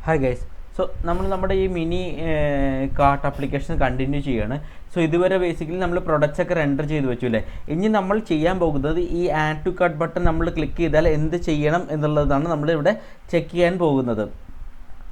Hi guys. So നമ്മൾ നമ്മുടെ ഈ മിനി കാർട്ട് ആപ്ലിക്കേഷൻ കണ്ടിന്യൂ ചെയ്യാണ്. സോ ഇതുവരെ ബേസിക്കലി നമ്മൾ പ്രൊഡക്ട്സ് ഒക്കെ റെൻഡർ ചെയ്ത് വെച്ചു അല്ലേ. ഇനി നമ്മൾ ചെയ്യാൻ പോകുന്നത് ഈ ആഡ് ടു കാർട്ട് ബട്ടൺ നമ്മൾ ക്ലിക്ക് ചെയ്താൽ എന്ത് ചെയ്യണം എന്നുള്ളതാണ് നമ്മൾ ഇവിടെ ചെക്ക് ചെയ്യാൻ പോകുന്നത്.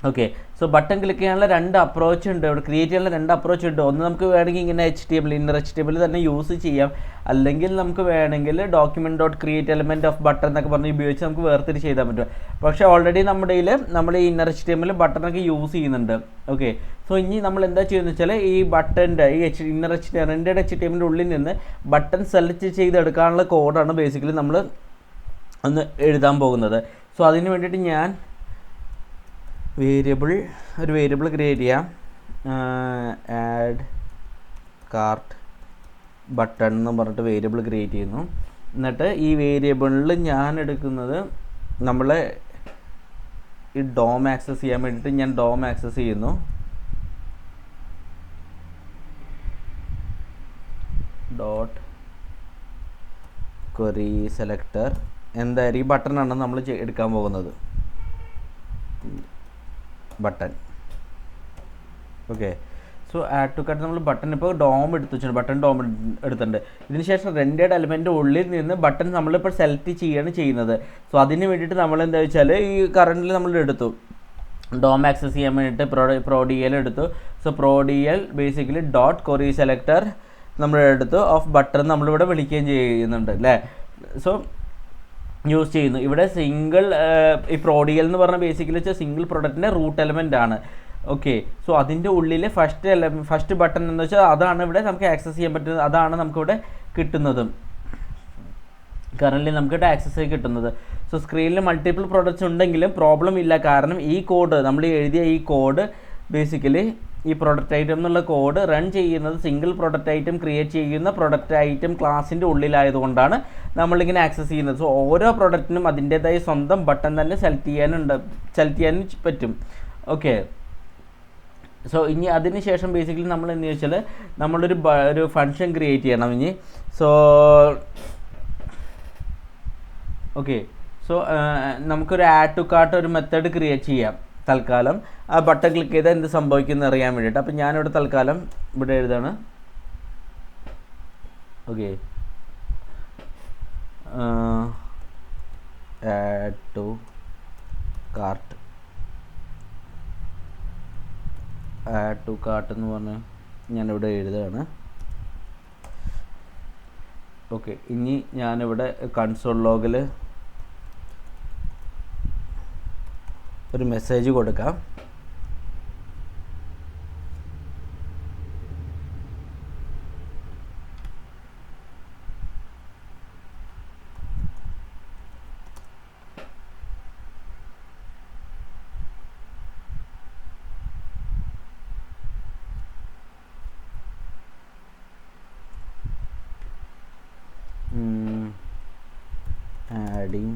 ഓക്കെ, സോ ബട്ടൺ ക്ലിക്ക് ചെയ്യാനുള്ള രണ്ട് അപ്രോച്ച് ഉണ്ട്, ഇവിടെ ക്രിയേറ്റ് ചെയ്യാനുള്ള രണ്ട് അപ്രോച്ച് ഉണ്ട്. ഒന്ന് നമുക്ക് വേണമെങ്കിൽ ഇങ്ങനെ HTML ഇന്നർ HTML തന്നെ യൂസ് ചെയ്യാം, അല്ലെങ്കിൽ നമുക്ക് വേണമെങ്കിൽ document dot create element of button എന്നൊക്കെ പറഞ്ഞ് ഉപയോഗിച്ച് നമുക്ക് വേർതിരിച്ച് ചെയ്താൽ പറ്റും. പക്ഷേ ഓൾറെഡി നമ്മുടെ നമ്മൾ ഈ ഇന്നർ HTML ബട്ടണൊക്കെ യൂസ് ചെയ്യുന്നുണ്ട്. ഓക്കെ, സോ ഇനി നമ്മൾ എന്താ ചെയ്യുന്നത് വെച്ചാൽ ഈ ബട്ടൻ്റെ ഈ ഇന്നർ റെൻഡഡ് HTML ഉള്ളിൽ നിന്ന് ബട്ടൺ സെലക്ട് ചെയ്തെടുക്കാനുള്ള കോഡാണ് ബേസിക്കലി നമ്മൾ ഒന്ന് എഴുതാൻ പോകുന്നത്. സോ അതിന് വേണ്ടിയിട്ട് ഞാൻ ഒരു വേരിയബിൾ ക്രിയേറ്റ് ചെയ്യാം. ആഡ് കാർട്ട് ബട്ടൺ എന്ന് പറഞ്ഞിട്ട് വേരിയബിൾ ക്രിയേറ്റ് ചെയ്യുന്നു. എന്നിട്ട് ഈ വേരിയബിളിൽ ഞാൻ എടുക്കുന്നത് നമ്മളെ ഈ ഡോം ആക്സസ് ചെയ്യാൻ വേണ്ടിയിട്ട് ഞാൻ ഡോം ആക്സസ് ചെയ്യുന്നു. ഡോട്ട് ക്വറി സെലക്ടർ എന്തായാലും ഈ ബട്ടണാണ് നമ്മൾ എടുക്കാൻ പോകുന്നത്, button. Okay, so add to cart നമ്മൾ ബട്ടൺ ഇപ്പോൾ ഡോം എടുത്ത് വെച്ചിട്ടുണ്ട്, ബട്ടൺ ഡോം എടുത്തിട്ടുണ്ട്. ഇതിന് ശേഷം റെൻഡഡ് എലമെൻ്റ് ഉള്ളിൽ നിന്ന് ബട്ടൺ നമ്മളിപ്പോൾ സെലക്ട് ചെയ്യുകയാണ് ചെയ്യുന്നത്. സോ അതിന് വേണ്ടിയിട്ട് നമ്മൾ എന്താ വെച്ചാൽ ഈ കറണ്ടിൽ നമ്മൾ എടുത്തു ഡോം ആക്സസ് ചെയ്യാൻ വേണ്ടിയിട്ട് പ്രോഡിയൽ എടുത്തു. സോ പ്രോഡിയൽ ബേസിക്കലി ഡോട്ട് ക്വറി സെലക്ടർ നമ്മൾ എടുത്തു ഓഫ് ബട്ടൺ നമ്മളിവിടെ വിളിക്കുകയും ചെയ്യുന്നുണ്ട് അല്ലേ. സോ യൂസ് ചെയ്യുന്നു ഇവിടെ സിംഗിൾ ഈ പ്രോഡിയൽ എന്ന് പറഞ്ഞാൽ ബേസിക്കലി വെച്ചാൽ സിംഗിൾ പ്രൊഡക്റ്റിൻ്റെ റൂട്ട് എലമെൻ്റ് ആണ്. ഓക്കെ, സോ അതിൻ്റെ ഉള്ളിൽ ഫസ്റ്റ് ബട്ടൺ എന്ന് വെച്ചാൽ അതാണ് ഇവിടെ നമുക്ക് ആക്സസ് ചെയ്യാൻ പറ്റുന്നത്, അതാണ് നമുക്കിവിടെ കിട്ടുന്നത്, കറൻ്റ് നമുക്കിവിടെ ആക്സസ് കിട്ടുന്നത്. സോ സ്ക്രീനിൽ മൾട്ടിപ്പിൾ പ്രൊഡക്ട്സ് ഉണ്ടെങ്കിലും പ്രോബ്ലം ഇല്ല, കാരണം ഈ കോഡ് നമ്മൾ എഴുതിയ ഈ കോഡ് ബേസിക്കലി ഈ പ്രൊഡക്റ്റ് ഐറ്റം എന്നുള്ള കോഡ് റൺ ചെയ്യുന്നത് സിംഗിൾ പ്രൊഡക്റ്റ് ഐറ്റം ക്രിയേറ്റ് ചെയ്യുന്ന പ്രൊഡക്റ്റ് ഐറ്റം ക്ലാസിൻ്റെ ഉള്ളിലായതുകൊണ്ടാണ് നമ്മളിങ്ങനെ ആക്സസ് ചെയ്യുന്നത്. സോ ഓരോ പ്രൊഡക്റ്റിനും അതിൻ്റേതായ സ്വന്തം ബട്ടൺ തന്നെ സെലക്ട് ചെയ്യാനും പറ്റും. ഓക്കെ, സോ ഇനി അതിന് ശേഷം ബേസിക്കലി നമ്മൾ എന്ന് വെച്ചാൽ നമ്മളൊരു ഫംഗ്ഷൻ ക്രിയേറ്റ് ചെയ്യണം ഇനി. സോ ഓക്കെ, സോ നമുക്കൊരു ആഡ് ടു കാർട്ട് ഒരു മെത്തേഡ് ക്രിയേറ്റ് ചെയ്യാം തൽക്കാലം. ആ ബട്ടൺ ക്ലിക്ക് ചെയ്താൽ എന്ത് സംഭവിക്കുമെന്ന് അറിയാൻ വേണ്ടിയിട്ട്. അപ്പം ഞാനിവിടെ തൽക്കാലം ഇവിടെ എഴുതാണ്. ഓക്കെ, ആഡ് ടു കാർട്ട് എന്ന് പറഞ്ഞ് ഞാനിവിടെ എഴുതുകയാണ്. ഓക്കെ, ഇനി ഞാനിവിടെ കൺസോൾ ലോഗിൽ ഒരു മെസ്സേജ് കൊടുക്കാം. Adding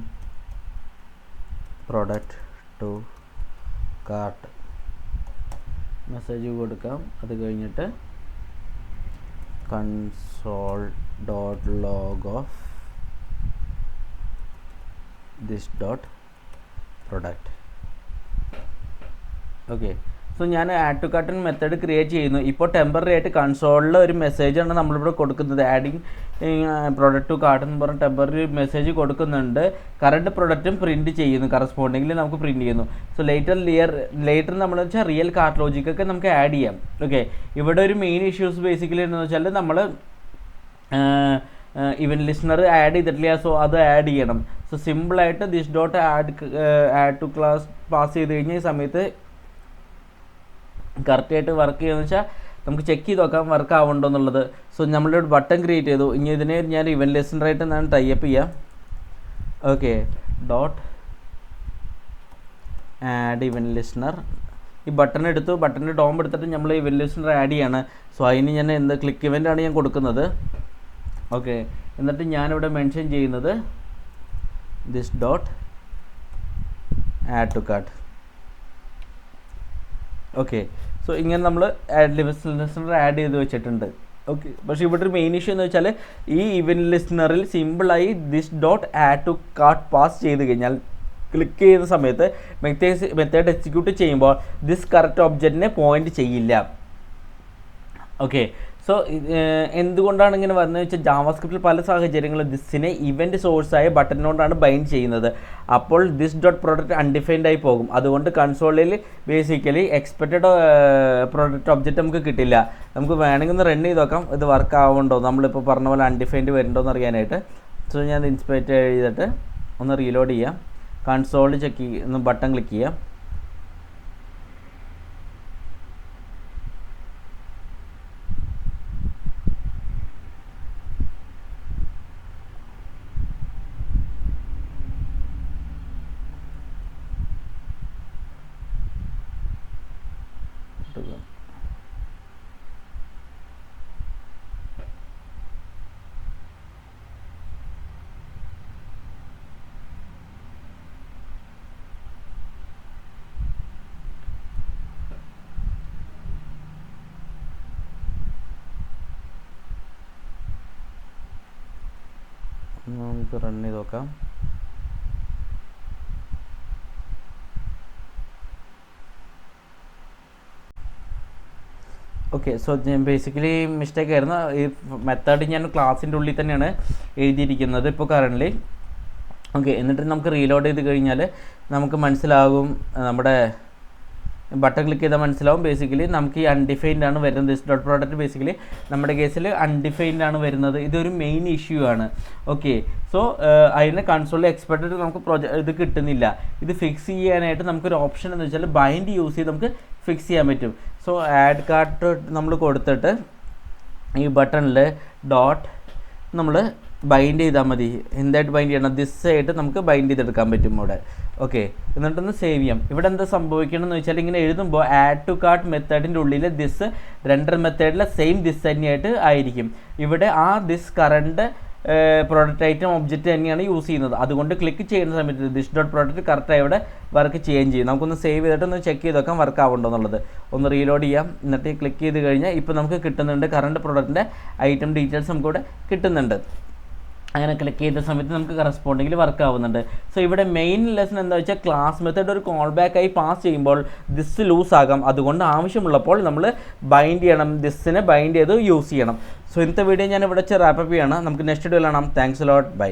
product to cart message കൊടുക്കാം. അത് കഴിഞ്ഞിട്ട് console dot log of this dot product. Okay, so ഞാൻ add to cart method create ചെയ്യുന്നു. ഇപ്പോൾ ടെമ്പററി ആയിട്ട് കൺസോളിൽ ഒരു മെസ്സേജാണ് നമ്മളിവിടെ കൊടുക്കുന്നത്. ആഡിങ് പ്രൊഡക്റ്റ് ടു കാർട്ട് എന്ന് പറഞ്ഞ ടെമ്പററി മെസ്സേജ് കൊടുക്കുന്നുണ്ട്. കറണ്ട് പ്രൊഡക്റ്റും പ്രിൻറ്റ് ചെയ്യുന്നു, കറസ്പോണ്ടിങ്ങിൽ നമുക്ക് പ്രിൻറ്റ് ചെയ്യുന്നു. സോ ലേറ്റർ നമ്മൾ വെച്ചാൽ റിയൽ കാർട്ട് ലോജിക്കൊക്കെ നമുക്ക് ആഡ് ചെയ്യാം. ഓക്കെ, ഇവിടെ ഒരു മെയിൻ ഇഷ്യൂസ് ബേസിക്കലി എന്ന് വെച്ചാൽ നമ്മൾ ഇവൻ ലിസ്ണർ ആഡ് ചെയ്തിട്ടില്ല. സോ അത് ആഡ് ചെയ്യണം. സോ സിമ്പിളായിട്ട് this dot add to class pass ചെയ്ത് കഴിഞ്ഞ ഈ സമയത്ത് കറക്റ്റായിട്ട് വർക്ക് ചെയ്യുമെന്ന് വെച്ചാൽ നമുക്ക് ചെക്ക് ചെയ്ത് നോക്കാം വർക്ക് ആവുന്നുണ്ടോ എന്നുള്ളത്. സോ നമ്മളിവിടെ ബട്ടൺ ക്രിയേറ്റ് ചെയ്തു. ഇനി ഇതിനെ ഞാൻ ഇവൻ ലിസണറായിട്ട് ഞാൻ ടൈപ്പ് ചെയ്യാം. ഓക്കെ, ഡോട്ട് ആഡ് ഇവൻ ലിസണർ. ഈ ബട്ടൺ എടുത്തു, ബട്ടണിൻ്റെ ഡോം എടുത്തിട്ട് നമ്മൾ ഇവൻ ലിസണർ ആഡ് ചെയ്യാണ്. സോ അതിന് ഞാൻ ക്ലിക്ക് ഇവൻ്റാണ് ഞാൻ കൊടുക്കുന്നത്. ഓക്കെ, എന്നിട്ട് ഞാനിവിടെ മെൻഷൻ ചെയ്യുന്നത് this dot add to cart. Okay, so ഇങ്ങനെ നമ്മൾ ലിസണർ ആഡ് ചെയ്ത് വെച്ചിട്ടുണ്ട്. ഓക്കെ, പക്ഷേ ഇവിടെ ഒരു മെയിൻ ഇഷ്യൂ എന്ന് വെച്ചാൽ ഈ ഇവൻ ലിസണറിൽ സിമ്പിളായി this dot add to cart pass ചെയ്ത് കഴിഞ്ഞാൽ ക്ലിക്ക് ചെയ്യുന്ന സമയത്ത് മെത്തേഡ് എക്സിക്യൂട്ട് ചെയ്യുമ്പോൾ ദിസ് കറക്റ്റ് ഒബ്ജക്റ്റിനെ പോയിന്റ് ചെയ്യില്ല. ഓക്കെ, സോ എന്തുകൊണ്ടാണ് ഇങ്ങനെ വരുന്നത് വെച്ചാൽ ജാവാസ്ക്രിപ്റ്റിൽ പല സാഹചര്യങ്ങളും ദിസിനെ ഇവൻറ്റ് സോഴ്സായ ബട്ടണിനോടാണ് ബൈൻഡ് ചെയ്യുന്നത്. അപ്പോൾ ദിസ് ഡോട്ട് പ്രോഡക്റ്റ് അൺഡിഫൈൻഡ് ആയി പോകും. അതുകൊണ്ട് കൺസോളിൽ ബേസിക്കലി എക്സ്പെക്റ്റഡ് പ്രോഡക്റ്റ് ഒബ്ജക്റ്റ് നമുക്ക് കിട്ടില്ല. നമുക്ക് വേണമെങ്കിൽ ഒന്ന് റൺ ചെയ്ത് നോക്കാം ഇത് വർക്ക് ആവുന്നുണ്ടോ, നമ്മളിപ്പോൾ പറഞ്ഞ പോലെ അൺഡിഫൈൻഡ് വരുന്നുണ്ടോ എന്ന് അറിയാനായിട്ട്. സോ ഞാൻ ഇൻസ്പെക്റ്റ് ചെയ്തിട്ട് ഒന്ന് റീലോഡ് ചെയ്യാം. കൺസോളിൽ ചെക്ക് ഒന്ന് ബട്ടൺ ക്ലിക്ക് ചെയ്യാം. നമുക്ക് റൺ ചെയ്ത് നോക്കാം. ഓക്കെ, സോ ബേസിക്കലി മിസ്റ്റേക്ക് ആയിരുന്നു. ഈ മെത്തേഡ് ഞാൻ ക്ലാസ്സിൻ്റെ ഉള്ളിൽ തന്നെയാണ് എഴുതിയിരിക്കുന്നത് ഇപ്പോൾ കറൻ്റ്ലി. ഓക്കെ, എന്നിട്ട് നമുക്ക് റീലോഡ് ചെയ്ത് കഴിഞ്ഞാൽ നമുക്ക് മനസ്സിലാകും, നമ്മുടെ ബട്ടൺ ക്ലിക്ക് ചെയ്താൽ മനസ്സിലാവും ബേസിക്കലി നമുക്ക് ഈ അൺഡിഫൈൻഡ് ആണ് വരുന്നത്. ദിസ് ഡോട്ട് പ്രോഡക്റ്റ് ബേസിക്കലി നമ്മുടെ കേസിൽ അൺഡിഫൈൻഡ് ആണ് വരുന്നത്. ഇതൊരു മെയിൻ ഇഷ്യൂ ആണ്. ഓക്കെ, സോ അതിന് കൺസോളിൽ എക്സ്പെക്റ്റഡ് നമുക്ക് ഇത് കിട്ടുന്നില്ല. ഇത് ഫിക്സ് ചെയ്യാനായിട്ട് നമുക്കൊരു ഓപ്ഷൻ എന്ന് വെച്ചാൽ ബൈൻഡ് യൂസ് ചെയ്ത് നമുക്ക് ഫിക്സ് ചെയ്യാൻ പറ്റും. സോ ആഡ് കാർട്ട് നമ്മൾ കൊടുത്തിട്ട് ഈ ബട്ടണിൽ ഡോട്ട് നമ്മൾ ബൈൻഡ് ചെയ്താൽ മതി. എന്തായിട്ട് ബൈൻഡ് ചെയ്യണം, ദിസ് ആയിട്ട് നമുക്ക് ബൈൻഡ് ചെയ്തെടുക്കാൻ പറ്റും ഇവിടെ. ഓക്കെ, എന്നിട്ടൊന്ന് സേവ് ചെയ്യാം. ഇവിടെ എന്താ സംഭവിക്കണമെന്ന് വെച്ചാൽ ഇങ്ങനെ എഴുതുമ്പോൾ ആഡ് ടു കാർട്ട് മെത്തേഡിൻ്റെ ഉള്ളിൽ ദിസ് റെൻഡർ മെത്തേഡിലെ സെയിം ദിസ് തന്നെയായിട്ട് ആയിരിക്കും. ഇവിടെ ആ this current product item object തന്നെയാണ് യൂസ് ചെയ്യുന്നത്. അതുകൊണ്ട് ക്ലിക്ക് ചെയ്യുന്ന സമയത്ത് ദിസ് ഡോട്ട് പ്രോഡക്റ്റ് കറക്റ്റായി ഇവിടെ വർക്ക് ചെയ്യുകയും ചെയ്യും. നമുക്കൊന്ന് സേവ് ചെയ്തിട്ട് ഒന്ന് ചെക്ക് ചെയ്ത് നോക്കാം വർക്ക് ആവുന്നുണ്ടോ എന്നുള്ളത്. ഒന്ന് റീലോഡ് ചെയ്യാം. എന്നിട്ട് ക്ലിക്ക് ചെയ്ത് കഴിഞ്ഞാൽ ഇപ്പോൾ നമുക്ക് കിട്ടുന്നുണ്ട് കറണ്ട് പ്രോഡക്റ്റിൻ്റെ ഐറ്റം ഡീറ്റെയിൽസ് നമുക്കിവിടെ കിട്ടുന്നുണ്ട്. അങ്ങനെ ക്ലിക്ക് ചെയ്ത സമയത്ത് നമുക്ക് കറസ്പോണ്ടിങ്ങിൽ വർക്ക് ആവുന്നുണ്ട്. സോ ഇവിടെ മെയിൻ ലെസൺ എന്താ വെച്ചാൽ ക്ലാസ് മെത്തേഡ് ഒരു കോൾ ബാക്ക് ആയി പാസ് ചെയ്യുമ്പോൾ ദിസ് ലൂസ് ആകാം. അതുകൊണ്ട് ആവശ്യമുള്ളപ്പോൾ നമ്മൾ ബൈൻഡ് ചെയ്യണം, ദിസിനെ ബൈൻഡ് ചെയ്ത് യൂസ് ചെയ്യണം. സോ ഇന്നത്തെ വീഡിയോ ഞാൻ ഇവിടെ റാപ്പ് അപ്പ് ചെയ്യണം. നമുക്ക് നെക്സ്റ്റ് വീഡിയോയിൽ കാണാം. Thanks a lot, by.